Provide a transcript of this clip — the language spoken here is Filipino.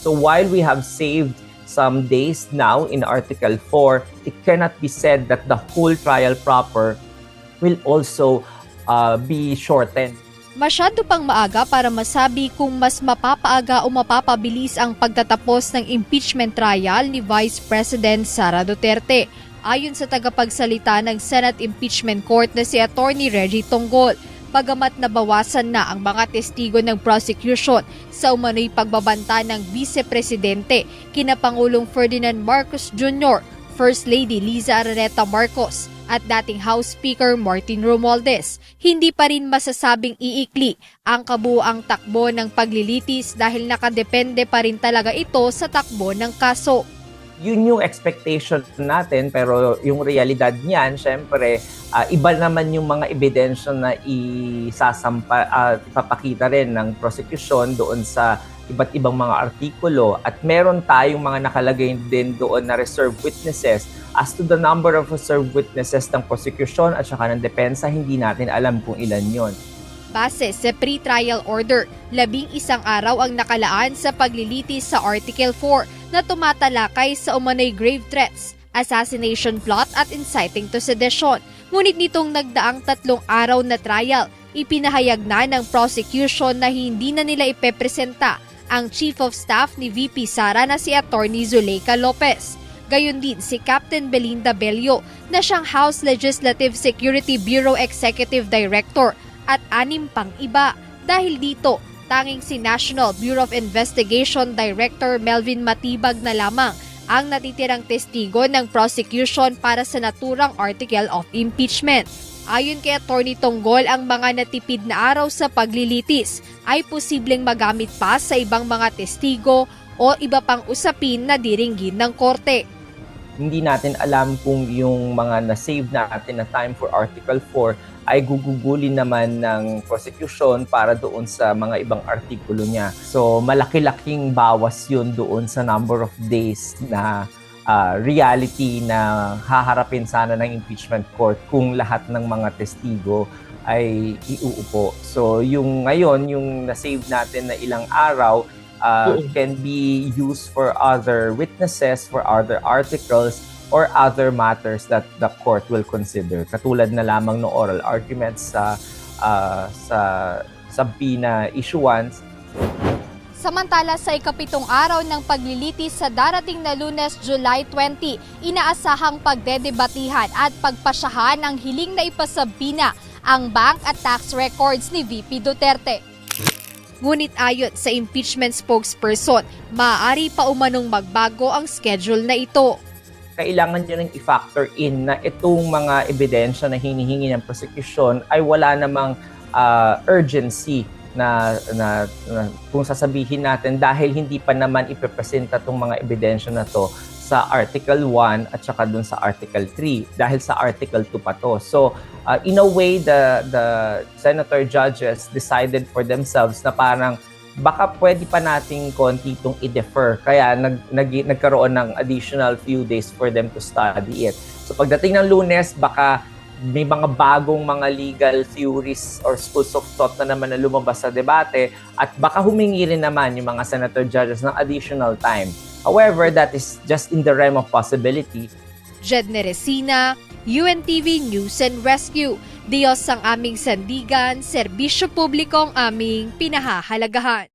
So while we have saved some days now in Article 4, it cannot be said that the whole trial proper will also be shortened. Masyado pang maaga para masabi kung mas mapapaaga o mapapabilis ang pagtatapos ng impeachment trial ni Vice President Sara Duterte. Ayon sa tagapagsalita ng Senate Impeachment Court na si Attorney Reggie Tonggol, bagamat nabawasan na ang mga testigo ng prosecution sa umano'y pagbabanta ng Vice Presidente kina Pangulong Ferdinand Marcos Jr., First Lady Liza Araneta Marcos at dating House Speaker Martin Romualdez, hindi pa rin masasabing iikli ang kabuuang takbo ng paglilitis dahil nakadepende pa rin talaga ito sa takbo ng kaso. Yun yung expectation natin, pero yung realidad niyan, syempre, iba naman yung mga ebidensya na ipapakita rin ng prosecution doon sa iba't ibang mga artikulo, at meron tayong mga nakalagay din doon na reserved witnesses. As to the number of reserved witnesses ng prosecution at saka ng depensa, hindi natin alam kung ilan yon. Base sa pre-trial order, 11 araw ang nakalaan sa paglilitis sa Article 4 na tumatalakay sa umano'y grave threats, assassination plot at inciting to sedition. Ngunit nitong nagdaang 3 araw na trial, ipinahayag na ng prosecution na hindi na nila ipepresenta ang Chief of Staff ni VP Sara na si Attorney Zuleika Lopez. Gayon din si Captain Belinda Bello na siyang House Legislative Security Bureau Executive Director at 6 pang iba. Dahil dito, tanging si National Bureau of Investigation Director Melvin Matibag na lamang ang natitirang testigo ng prosecution para sa naturang article of impeachment. Ayon kay Attorney Tonggol, ang mga natipid na araw sa paglilitis ay posibleng magamit pa sa ibang mga testigo o iba pang usapin na diringgin ng korte. Hindi natin alam kung yung mga na-save natin na time for Article 4 ay gugugulin naman ng prosecution para doon sa mga ibang artikulo niya. So malaki-laking bawas yun doon sa number of days na reality na haharapin sana ng impeachment court kung lahat ng mga testigo ay iuupo. So yung ngayon, yung na-save natin na ilang araw can be used for other witnesses, for other articles, or other matters that the court will consider. Katulad na lamang ng oral arguments sa subpoena issuance. Samantala sa ika-7 araw ng paglilitis sa darating na Lunes, July 20, inaasahang pagdedebatihan at pagpasyahan ang hiling na ipasabina ang bank at tax records ni VP Duterte. Ngunit ayon sa impeachment spokesperson, maaari pa umanong magbago ang schedule na ito. Kailangan nyo nang i-factor in na itong mga ebidensya na hinihingi ng prosecution ay wala namang urgency na kung sasabihin natin dahil hindi pa naman ipepresenta itong mga ebidensya na to sa Article 1 at saka dun sa Article 3 dahil sa Article 2 pa to. So in a way, the senator judges decided for themselves na parang baka pwede pa nating konti itong i-defer. Kaya nagkaroon ng additional few days for them to study it. So pagdating ng Lunes, baka may mga bagong mga legal theories or schools of thought na naman na lumabas sa debate at baka humingi rin naman yung mga senator judges ng additional time. However, that is just in the realm of possibility. Jed Neresina, UNTV News and Rescue. Diyos ang aming sandigan, serbisyo publiko ang aming pinahahalagahan.